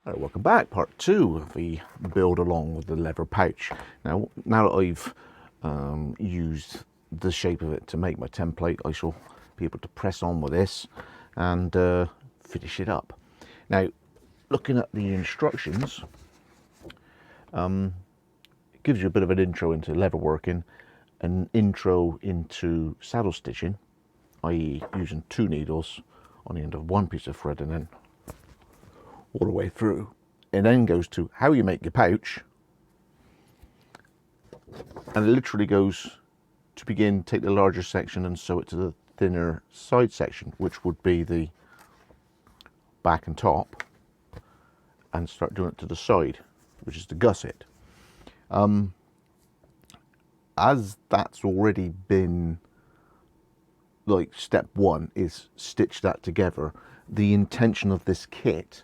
Right, welcome back, part 2 of the build along with the leather pouch. Now that I've used the shape of it to make my template, I shall be able to press on with this and finish it up. Now, looking at the instructions, it gives you a bit of an intro into leather working, an intro into saddle stitching, i.e. using 2 needles on the end of 1 piece of thread and then all the way through. It then goes to how you make your pouch, and it literally goes to begin, take the larger section and sew it to the thinner side section, which would be the back and top, and start doing it to the side, which is the gusset. As that's already been, like, step 1 is stitch that together. The intention of this kit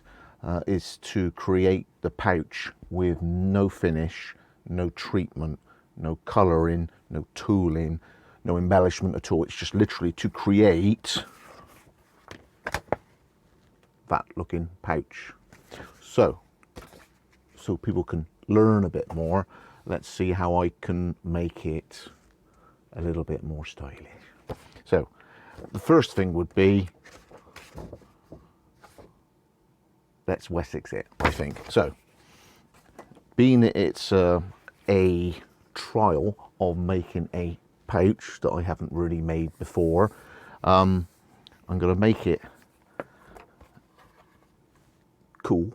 is to create the pouch with no finish, no treatment, no colouring, no tooling, no embellishment at all. It's just literally to create that looking pouch. So people can learn a bit more. Let's see how I can make it a little bit more stylish. So the first thing would be, let's Wessex it, I think. So, being that it's a trial of making a pouch that I haven't really made before, I'm going to make it cool,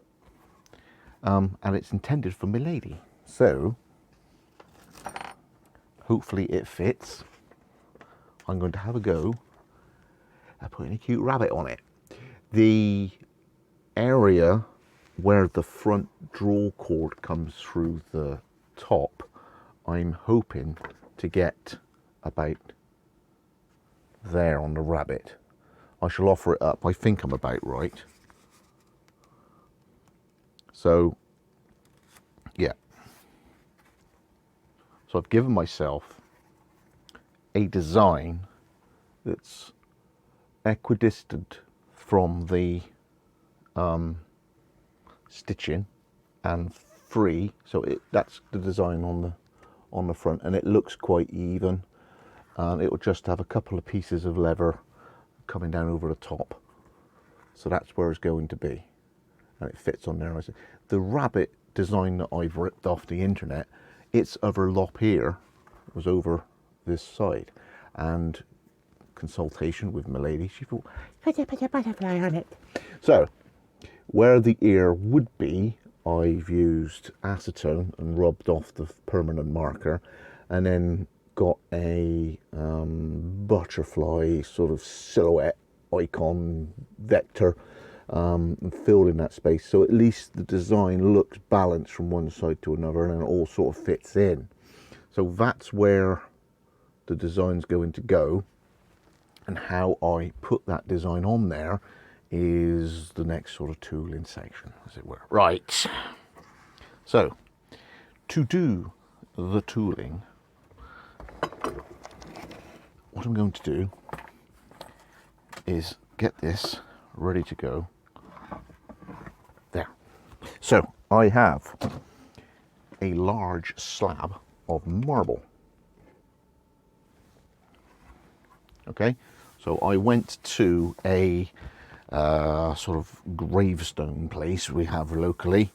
and it's intended for my lady. So, hopefully it fits. I'm going to have a go at putting a cute rabbit on it. The area where the front draw cord comes through the top, I'm hoping to get about there on the rabbit. I shall offer it up. I think I'm about right. So yeah, so I've given myself a design that's equidistant from the stitching and free, so that's the design on the front, and it looks quite even, and it will just have a couple of pieces of leather coming down over the top, so that's where it's going to be, and it fits on there. The rabbit design that I've ripped off the internet, its other lop here was over this side, and consultation with my lady, she thought, put a butterfly on it. So where the ear would be, I've used acetone and rubbed off the permanent marker, and then got a butterfly sort of silhouette icon vector and filled in that space, so at least the design looks balanced from one side to another, and it all sort of fits in. So that's where the design's going to go, and how I put that design on there is the next sort of tooling section, as it were. Right, so to do the tooling, what I'm going to do is get this ready to go there. So I have a large slab of marble. Okay, so I went to a sort of gravestone place we have locally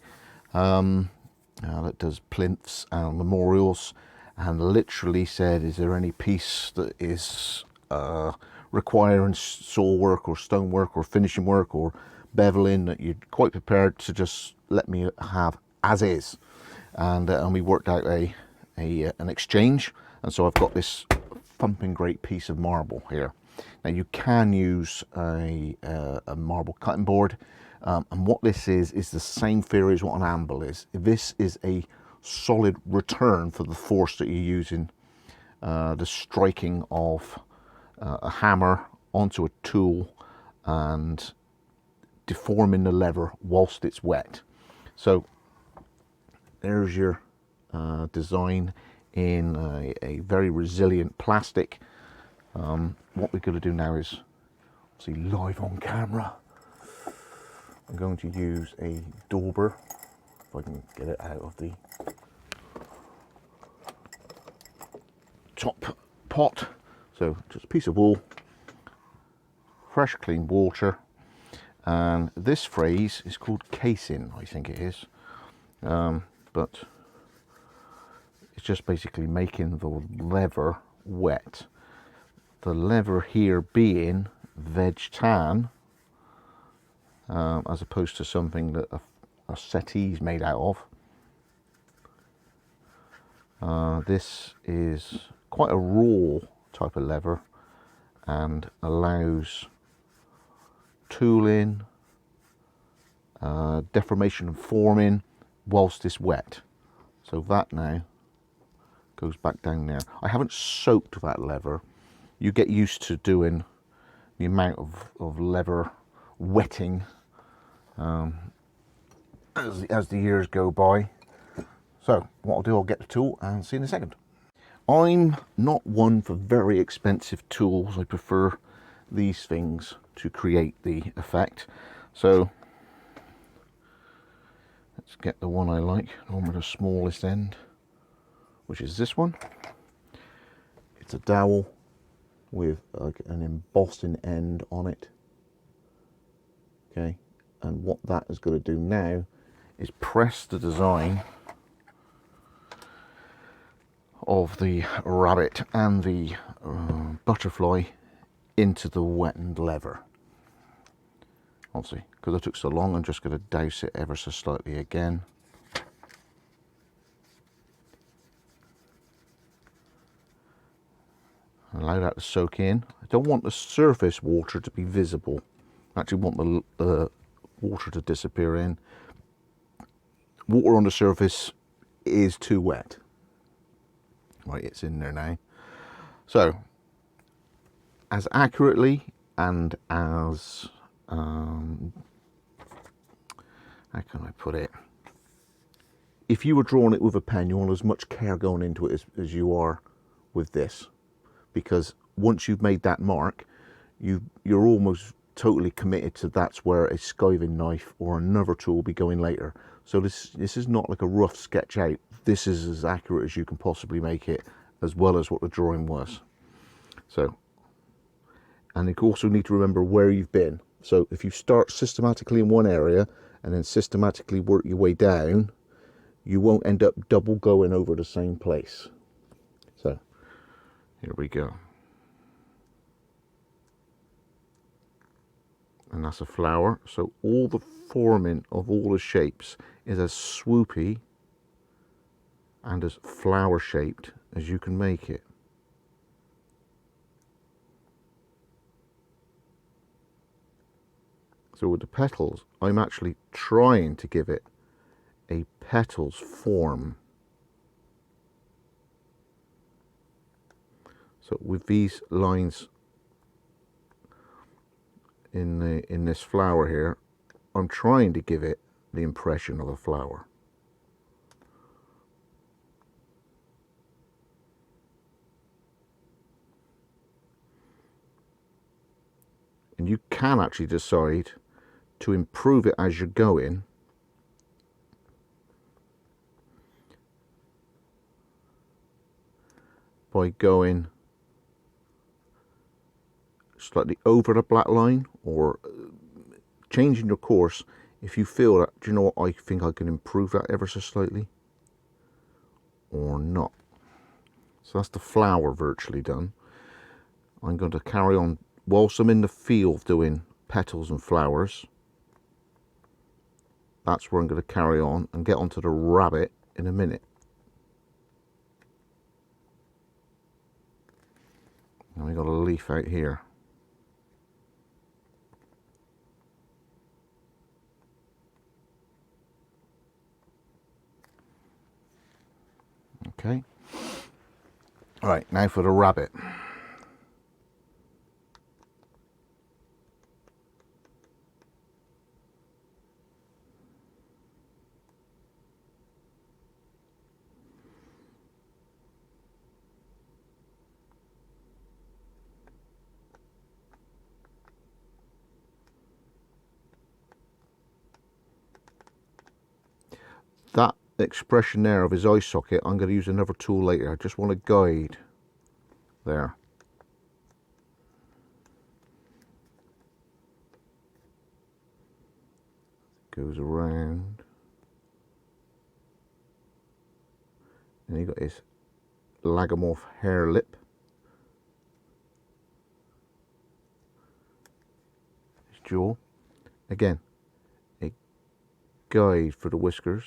that does plinths and memorials, and literally said, is there any piece that is requiring saw work or stone work or finishing work or beveling that you're quite prepared to just let me have as is, and we worked out an exchange, and so I've got this thumping great piece of marble here. Now you can use a marble cutting board, and what this is the same theory as what an anvil is. This is a solid return for the force that you're using, the striking of a hammer onto a tool and deforming the leather whilst it's wet. So there's your design in a very resilient plastic. What we're going to do now is, see, live on camera, I'm going to use a dauber, if I can get it out of the top pot. So just a piece of wool, fresh clean water, and this phrase is called casing, I think it is, but it's just basically making the leather wet. The leather here being veg tan, as opposed to something that a settee is made out of. This is quite a raw type of leather and allows tooling, deformation and forming whilst it's wet. So that now goes back down there. I haven't soaked that leather. You get used to doing the amount of leather wetting as the years go by. So what I'll do, I'll get the tool and see you in a second. I'm not one for very expensive tools. I prefer these things to create the effect. So let's get the one I like, the one with the smallest end, which is this one. It's a dowel with like an embossing end on it. Okay, and what that is going to do now is press the design of the rabbit and the butterfly into the wettened leather. Obviously, because I took so long, I'm just going to douse it ever so slightly again. Allow that to soak in. I don't want the surface water to be visible. I actually want the water to disappear in. Water on the surface is too wet. Right, it's in there now. So, as accurately and as, how can I put it? If you were drawing it with a pen, you want as much care going into it as you are with this. Because once you've made that mark, you're almost totally committed to that's where a skiving knife or another tool will be going later. So this is not like a rough sketch out. This is as accurate as you can possibly make it, as well as what the drawing was. So, and you also need to remember where you've been. So if you start systematically in one area and then systematically work your way down, you won't end up double going over the same place. So here we go. And that's a flower. So all the forming of all the shapes is as swoopy and as flower shaped as you can make it. So with the petals, I'm actually trying to give it a petals form. So with these lines in this flower here, I'm trying to give it the impression of a flower. And you can actually decide to improve it as you're going. By going slightly over the black line or changing your course if you feel that, do you know what, I think I can improve that ever so slightly or not. So that's the flower virtually done. I'm going to carry on whilst I'm in the field doing petals and flowers. That's where I'm going to carry on and get onto the rabbit in a minute. And we got a leaf out here. Okay. All right, now for the rabbit. that expression there of his eye socket, I'm going to use another tool later. I just want to guide there. Goes around. And you got his lagomorph hair lip. His jaw. Again, a guide for the whiskers.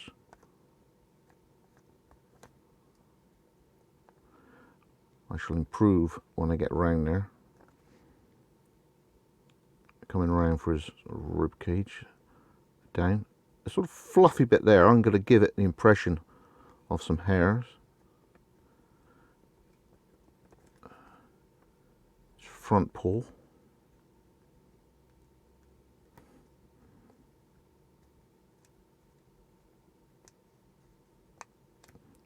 I shall improve when I get round there. Coming around for his rib cage. Down. A sort of fluffy bit there, I'm going to give it the impression of some hairs. His front paw.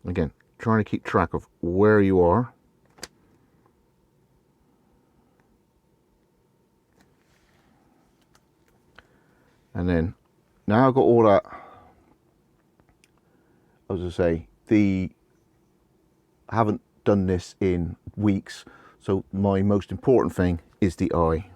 Again, trying to keep track of where you are. And then, now I've got all that, as I say, I haven't done this in weeks, so my most important thing is the eye.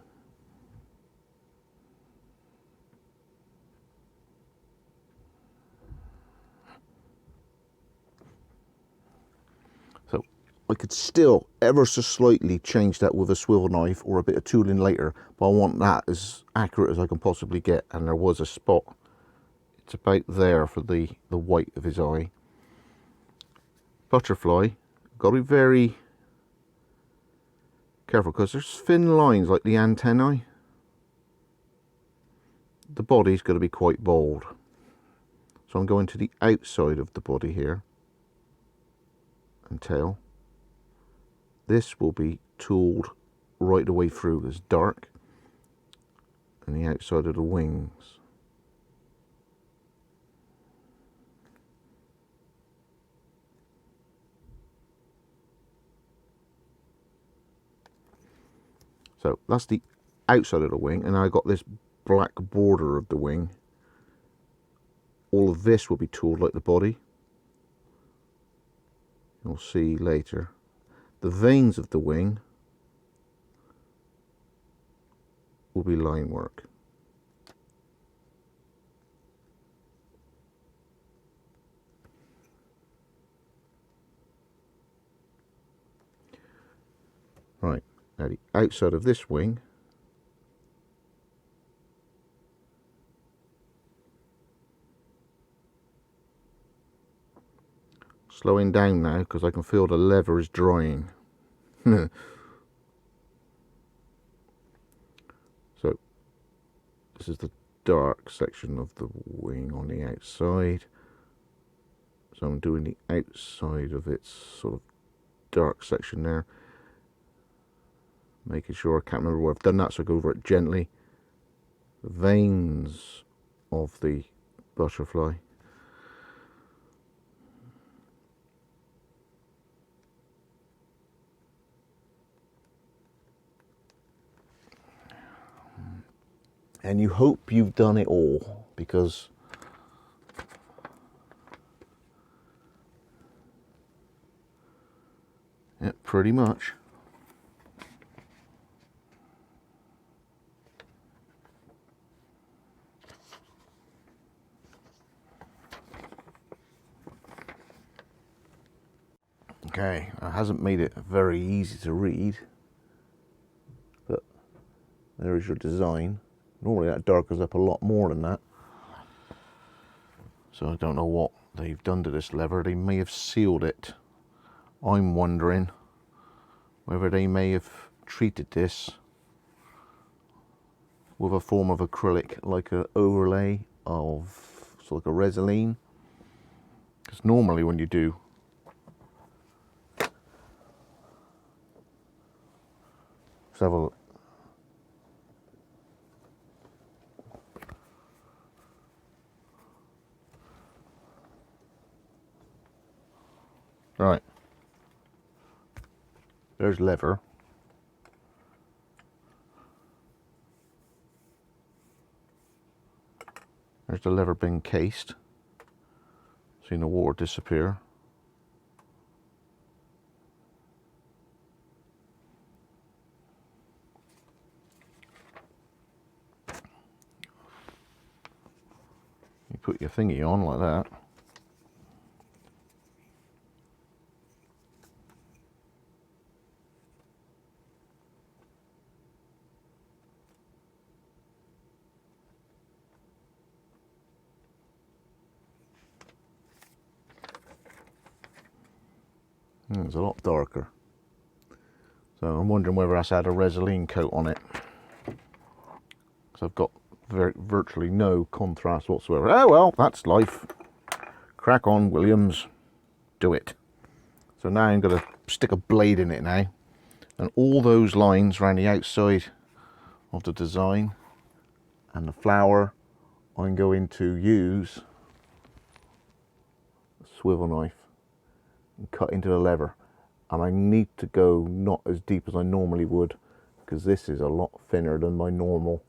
So I could still ever so slightly change that with a swivel knife or a bit of tooling later, but I want that as accurate as I can possibly get. And there was a spot, it's about there for the white of his eye. Butterfly, got to be very careful because there's thin lines like the antennae. The body's got to be quite bold. So I'm going to the outside of the body here and tail. This will be tooled right the way through as dark, and the outside of the wings. So that's the outside of the wing, and I got this black border of the wing. All of this will be tooled like the body. You'll see later. The veins of the wing will be line work. Right, now the outside of this wing slowing down now because I can feel the leather is drying. So this is the dark section of the wing on the outside. So I'm doing the outside of its sort of dark section there. Making sure, I can't remember where I've done that, so I go over it gently. The veins of the butterfly. And you hope you've done it all, because yeah, pretty much. Okay, it hasn't made it very easy to read, but there is your design. Normally that darkens up a lot more than that. So I don't know what they've done to this leather. They may have sealed it. I'm wondering whether they may have treated this with a form of acrylic, like an overlay of sort of like a Resolene. Because normally when you do have a look. Right, there's leather. There's the leather being cased. Seen the water disappear. You put your thingy on like that. It's a lot darker. So I'm wondering whether that's had a Resolene coat on it. So I've got virtually no contrast whatsoever. Oh well, that's life. Crack on, Williams. Do it. So now I'm going to stick a blade in it now. And all those lines around the outside of the design and the flower, I'm going to use a swivel knife and cut into the leather. And I need to go not as deep as I normally would, because this is a lot thinner than my normal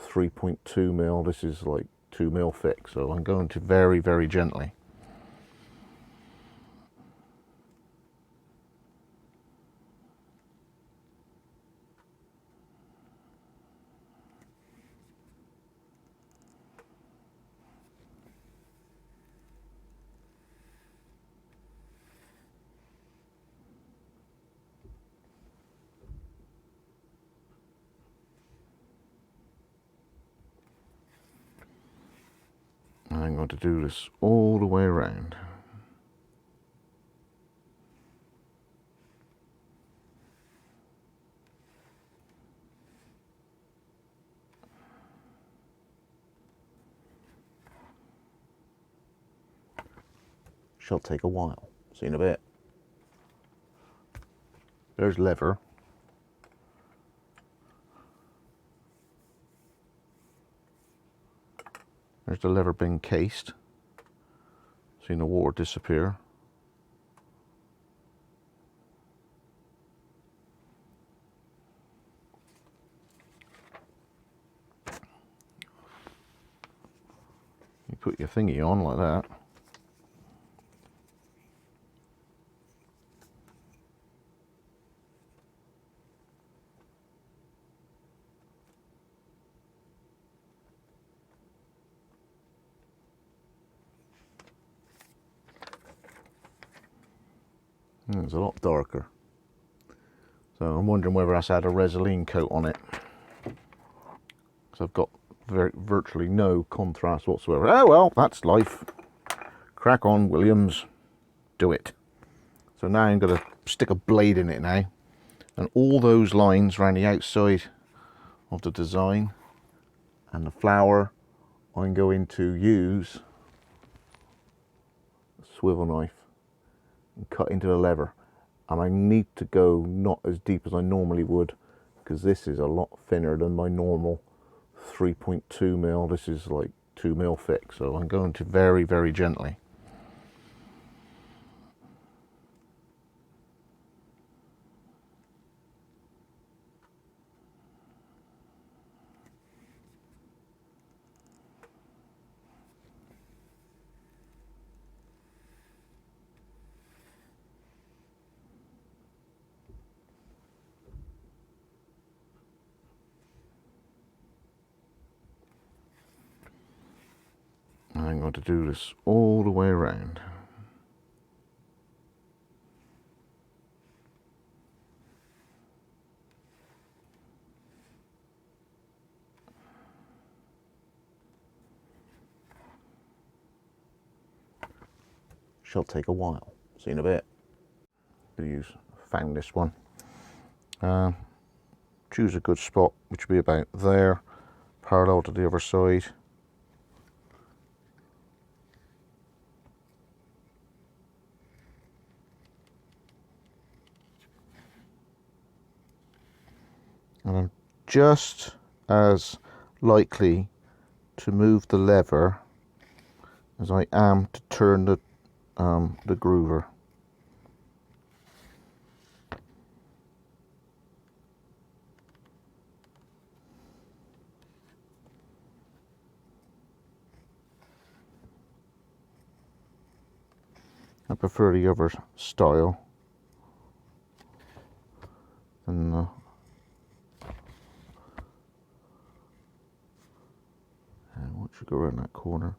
3.2 mil. This is like 2 mil thick, so I'm going to very, very gently. I'm going to do this all the way around. Shall take a while. See you in a bit. There's leather. There's the leather being cased. Seeing the water disappear. You put your thingy on like that. It's a lot darker. So I'm wondering whether that's had a Resolene coat on it. So I've got virtually no contrast whatsoever. Oh well, that's life. Crack on, Williams. Do it. So now I'm going to stick a blade in it now. And all those lines around the outside of the design and the flower, I'm going to use a swivel knife and cut into the leather. And I need to go not as deep as I normally would, because this is a lot thinner than my normal 3.2 mil. This is like 2 mil thick, so I'm going to very, very gently. I'm going to do this all the way around. Shall take a while. See you in a bit. Found this one. Choose a good spot, which will be about there, parallel to the other side. And I'm just as likely to move the lever as I am to turn the groover. I prefer the other style than the and once you go around that corner,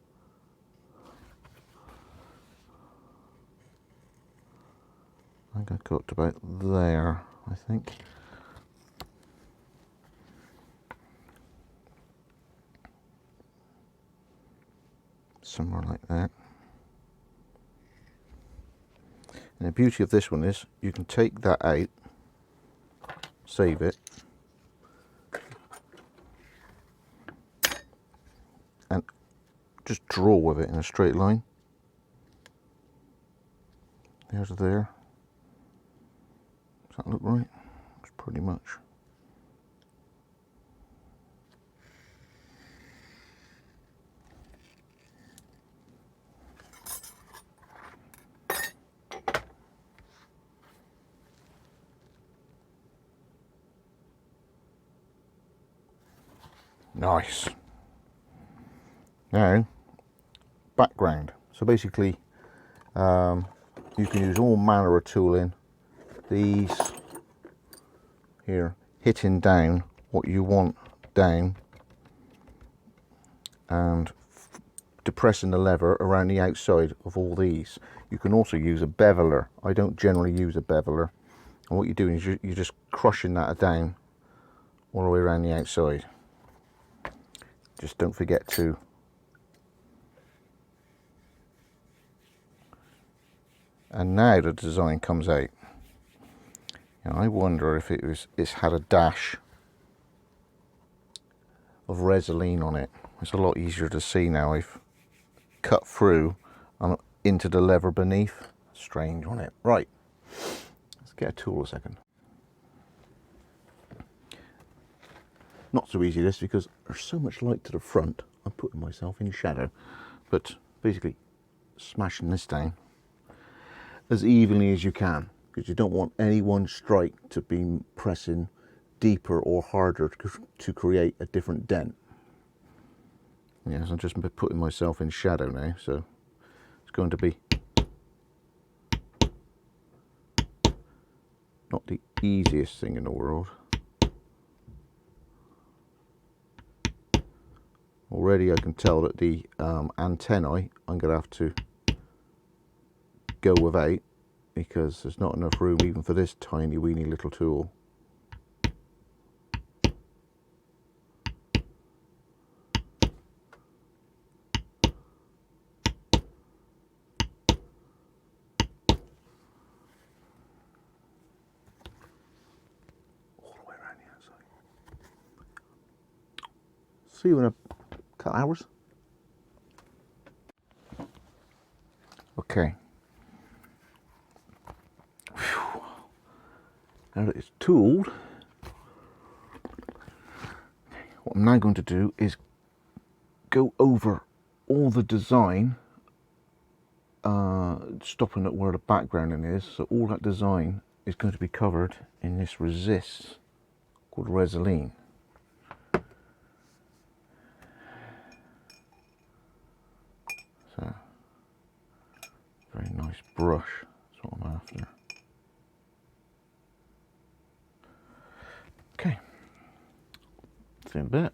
I think I got to about there, I think. Somewhere like that. And the beauty of this one is you can take that out, save it, and just draw with it in a straight line. There's there. Does that look right? It's pretty much. Nice. Now, background. So basically, you can use all manner of tooling. These here, hitting down what you want down, and depressing the lever around the outside of all these. You can also use a beveler. I don't generally use a beveler. And what you're doing is you're just crushing that down all the way around the outside. Just don't forget to and now the design comes out. Now, I wonder if it's had a dash of Resolene on it. It's a lot easier to see now. I've cut through and into the leather beneath. Strange, wasn't it? Right, let's get a tool a second. Not so easy this because there's so much light to the front. I'm putting myself in shadow, but basically smashing this down as evenly as you can, because you don't want any one strike to be pressing deeper or harder to create a different dent. Yes, I'm just putting myself in shadow now, so it's going to be not the easiest thing in the world. Already I can tell that the antennae I'm going to have to go without, because there's not enough room even for this tiny weeny little tool. All the way around the outside. See you in a couple hours. Okay. Whew. Now that it's tooled, what I'm now going to do is go over all the design, stopping at where the backgrounding is. So all that design is going to be covered in this resist called Resolene. So, very nice brush, that's what I'm after. Okay, see you in a bit.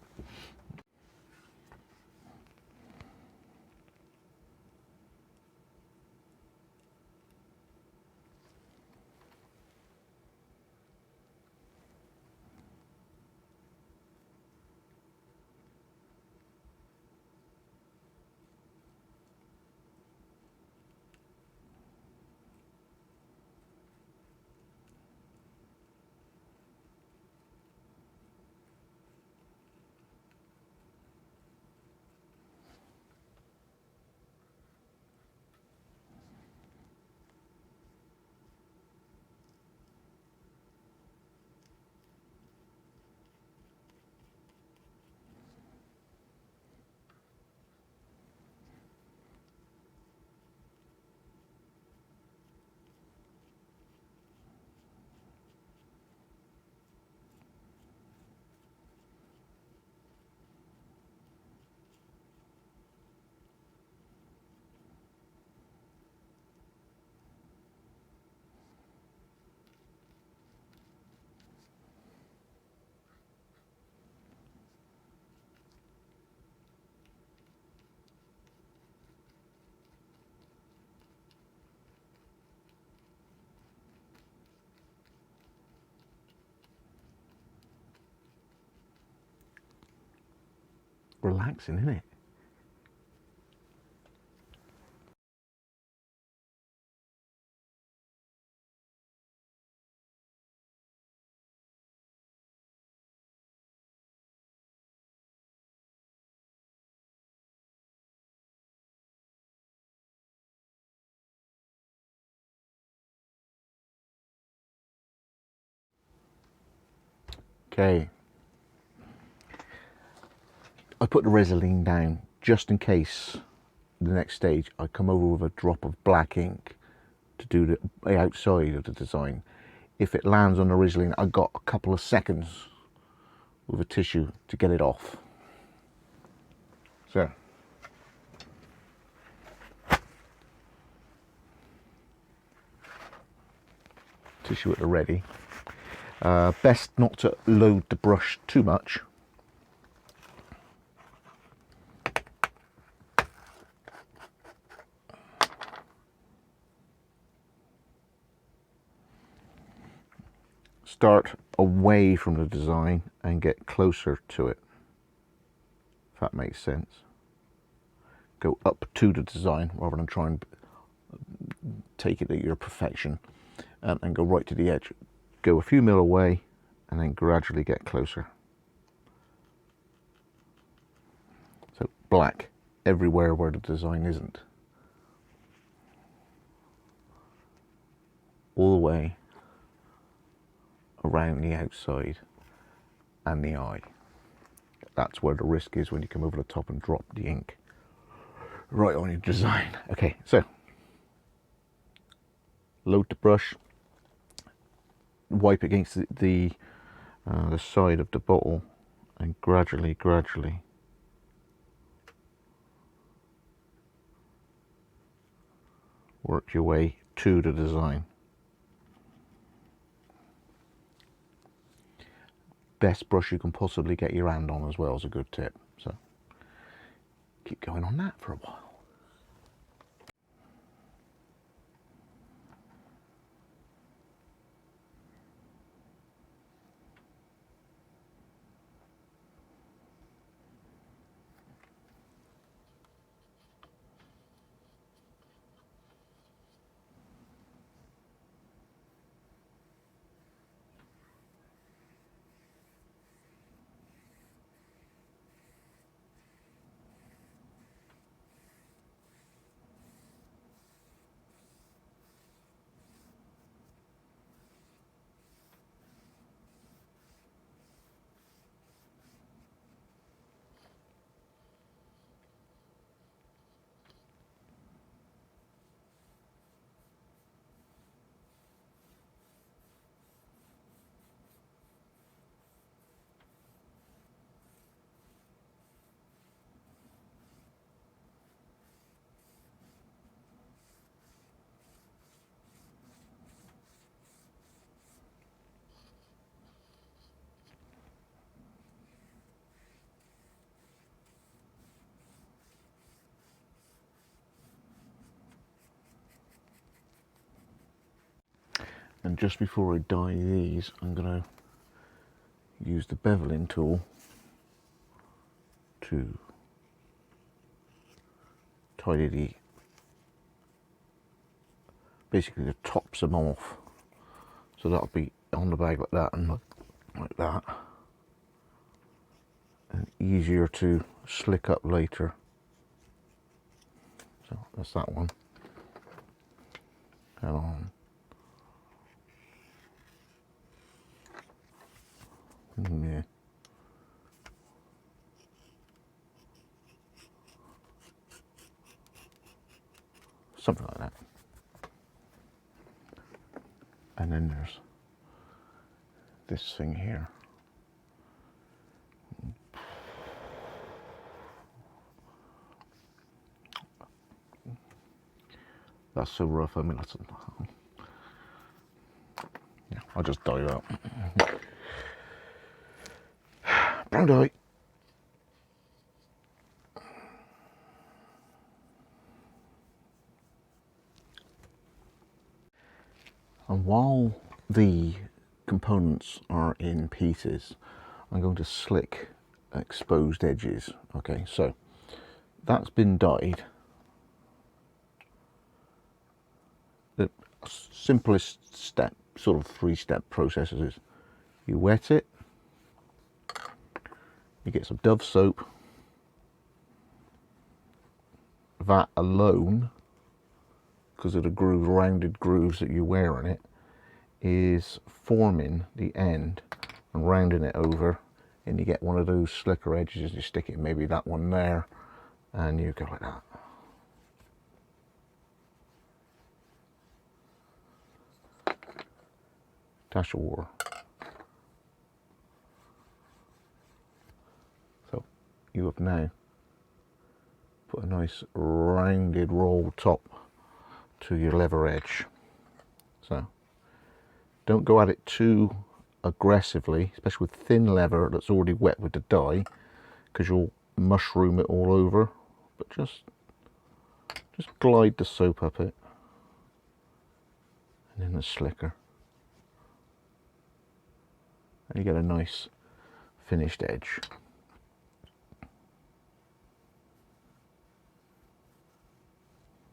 relaxing, isn't it? Okay, I put the Resolene down just in case the next stage I come over with a drop of black ink to do the outside of the design. If it lands on the Resolene, I've got a couple of seconds with a tissue to get it off. So, tissue at the ready. Best not to load the brush too much. Start away from the design and get closer to it, if that makes sense. Go up to the design rather than try and take it at your perfection, and go right to the edge. Go a few mil away and then gradually get closer. So black everywhere where the design isn't. All the way around the outside and the eye. That's where the risk is when you come over the top and drop the ink right on your design. Okay, so load the brush, wipe against the side of the bottle, and gradually work your way to the design. Best brush you can possibly get your hand on as well is a good tip. So keep going on that for a while. And just before I dye these, I'm going to use the beveling tool to tidy basically the tops them off. So that'll be on the bag like that and like that. And easier to slick up later. So that's that one. And on. Yeah. Something like that. And then there's this thing here. That's so rough, I mean, that's... Yeah, I'll just dye it out. Brown dye. And while the components are in pieces, I'm going to slick exposed edges. Okay, so that's been dyed. The simplest step, sort of 3-step process is you wet it, you get some Dove soap. That alone, because of the grooves, rounded grooves that you wear on it, is forming the end and rounding it over, and you get one of those slicker edges. You stick it, maybe that one there, and you go like that. Dash of water. So you have now put a nice rounded roll top to your leather edge. So don't go at it too aggressively, especially with thin leather that's already wet with the dye, because you'll mushroom it all over. But just glide the soap up it, and then the slicker, and you get a nice finished edge.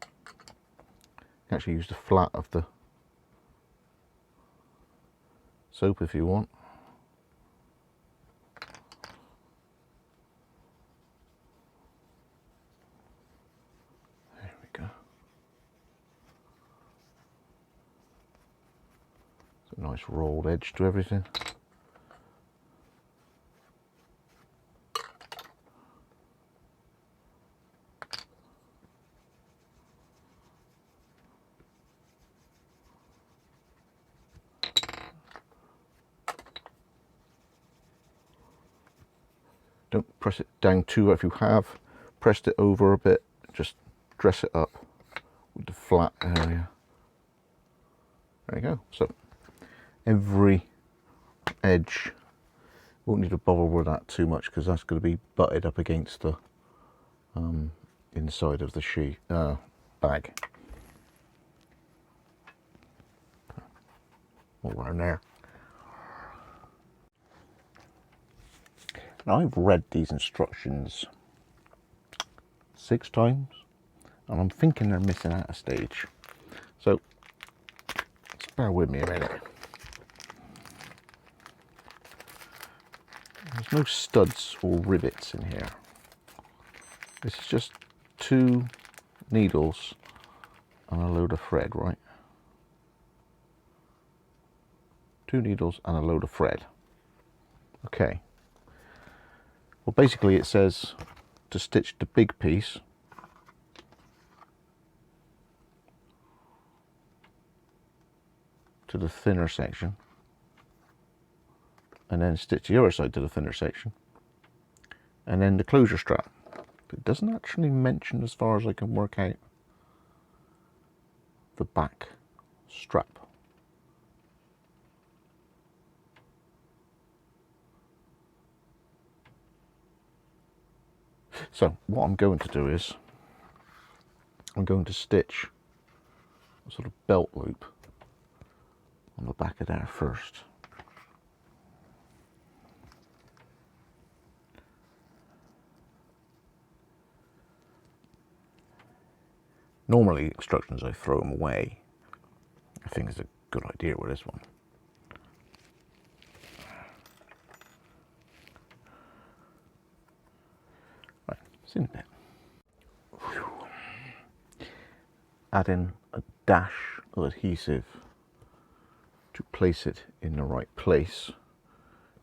You can actually use the flat of the soap if you want. There we go. It's a nice rolled edge to everything. Don't press it down too hard. If you have pressed it over a bit, just dress it up with the flat area. There you go. So every edge, won't need to bother with that too much, because that's going to be butted up against the inside of the sheath bag. All around there. Now, I've read these instructions 6 times, and I'm thinking they're missing out a stage. So just bear with me a minute. There's no studs or rivets in here. This is just 2 needles and a load of thread, right? 2 needles and a load of thread. Okay. Well, basically it says to stitch the big piece to the thinner section, and then stitch the other side to the thinner section, and then the closure strap. It doesn't actually mention, as far as I can work out, the back strap. So what I'm going to do is I'm going to stitch a sort of belt loop on the back of there first. Normally instructions, I throw them away. I think it's a good idea with this one. Right, it's in there. Add in a dash of adhesive to place it in the right place,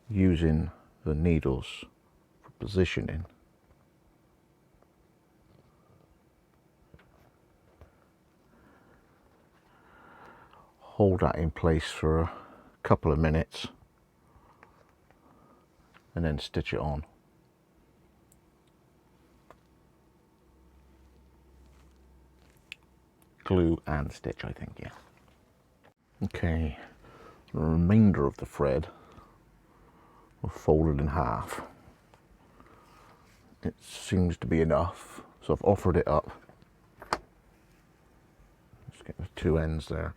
using the needles for positioning. Hold that in place for a couple of minutes and then stitch it on. Glue and stitch, I think, yeah. Okay, the remainder of the thread will fold it in half. It seems to be enough, so I've offered it up. Just get the 2 ends there.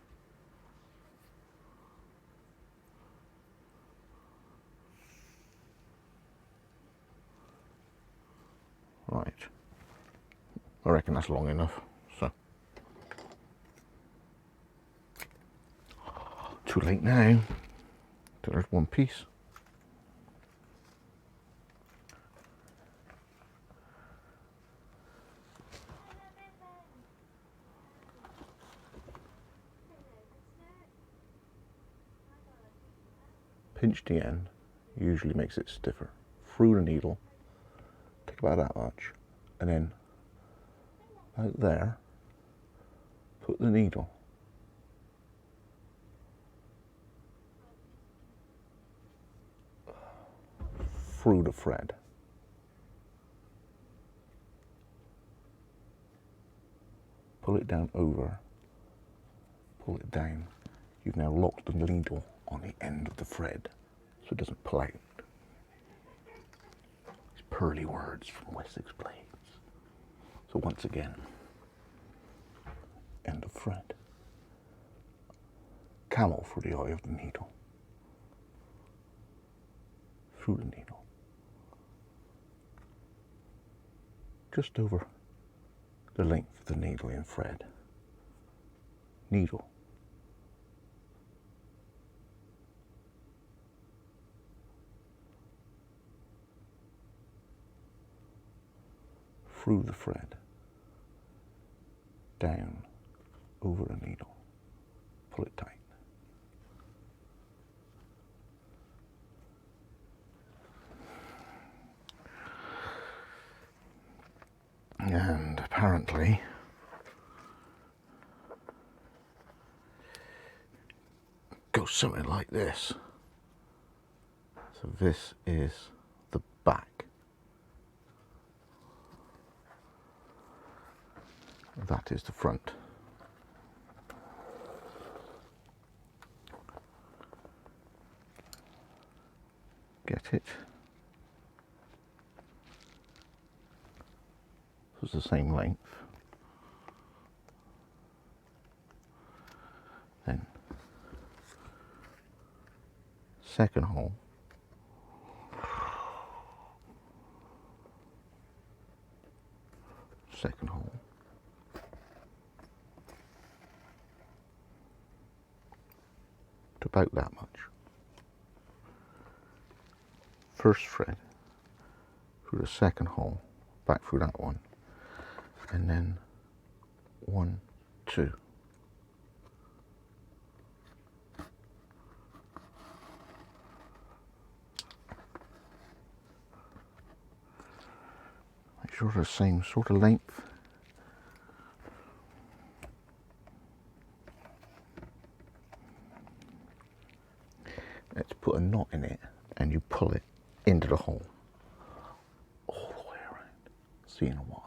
reckon that's long enough. So too late now. There's one piece. Pinch the end, usually makes it stiffer. Through the needle, take about that much, and then out there, put the needle through the thread. Pull it down over, pull it down. You've now locked the needle on the end of the thread so it doesn't pull out. These pearly words from Wessex blades. So once again, end of thread. Camel for the eye of the needle. Through the needle. Just over the length of the needle in thread. Needle. Through the thread. Down over the needle. Pull it tight. And apparently goes something like this. So this is the back. That is the front. Get it? It's the same length. Then second hole. Second hole. To about that much. First thread through the second hole, back through that one, and then 1, 2. Make sure they're the same sort of length. Let's put a knot in it and you pull it into the hole all the way around. See you in a while.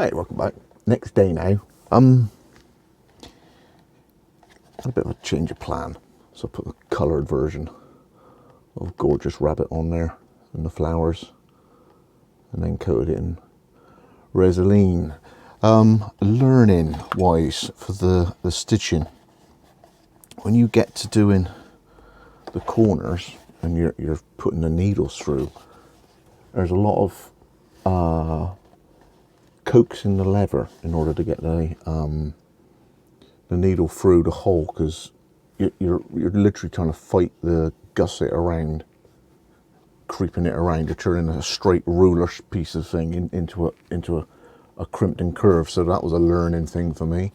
Hey, welcome back. Next day now. Had a bit of a change of plan. So I put the coloured version of Gorgeous Rabbit on there and the flowers, and then coated it in Resin. Learning wise for the stitching, when you get to doing the corners and you're putting the needles through, there's a lot of coaxing the lever in order to get the needle through the hole, because you're literally trying to fight the gusset around, creeping it around to turn a straight ruler piece of thing into a crimped and curve. So that was a learning thing for me.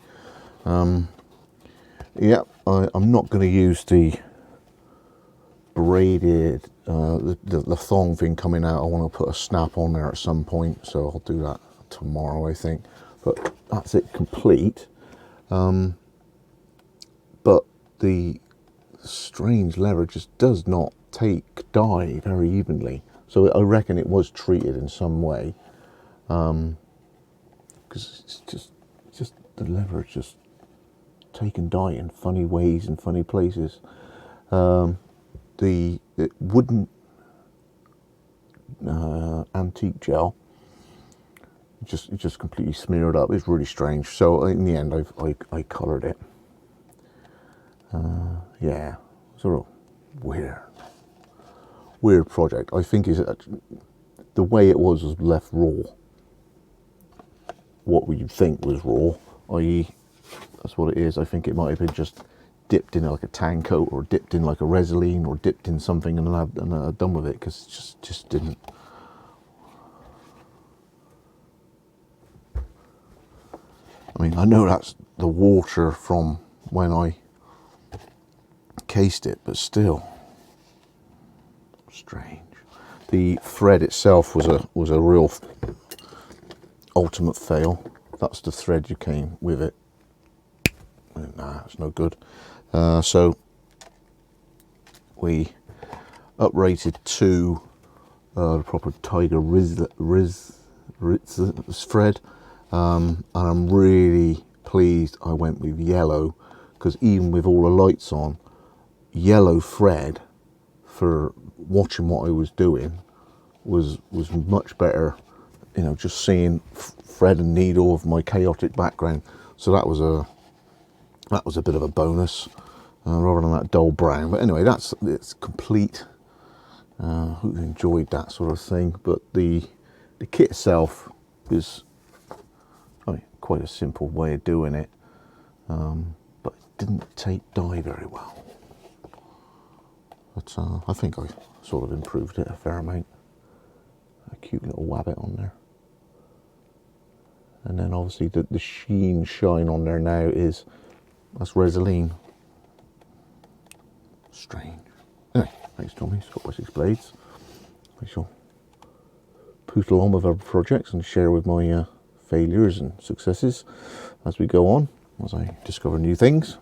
Yeah, I'm not going to use the braided the thong thing coming out. I want to put a snap on there at some point, so I'll do that tomorrow, I think. But that's it complete. But the strange lever just does not take dye very evenly, so I reckon it was treated in some way, because it's just the lever is just taking dye in funny ways and funny places. The wooden antique gel just completely smeared up. It's really strange. So in the end, I coloured it. Yeah, sort of weird project. I think is the way it was left raw. What would you think was raw? I.e., that's what it is. I think it might have been just dipped in like a tan coat, or dipped in like a Resin, or dipped in something, and then I've done with it, because it just didn't. I mean, I know that's the water from when I cased it, but still strange. The thread itself was a real ultimate fail. That's the thread you came with it. Nah, it's no good. So we uprated to the proper Tiger Riz thread, and I'm really pleased I went with yellow, because even with all the lights on, yellow thread for watching what I was doing was much better, you know, just seeing thread and needle of my chaotic background. So that was a bit of a bonus, rather than that dull brown. But anyway, it's complete. Hope you enjoyed that sort of thing. But the kit itself is, I mean, quite a simple way of doing it, but it didn't take dye very well. But I think I sort of improved it a fair amount. A cute little wabbit on there. And then obviously the shine on there now that's Resin. Strange. Anyway, thanks Tommy, Scott Wessex Blades. I shall poodle on with other projects and share with my failures and successes as we go on, as I discover new things.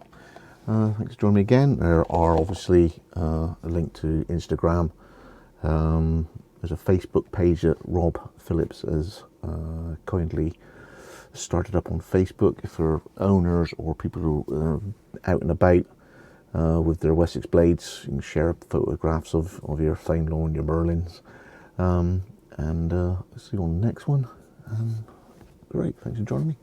Thanks for joining me again. There are obviously a link to Instagram. There's a Facebook page that Rob Phillips has kindly started up on Facebook for owners or people who are out and about with their Wessex blades. You can share photographs of your fine lawn, your Merlins, and see you on the next one. Great, thanks for joining me.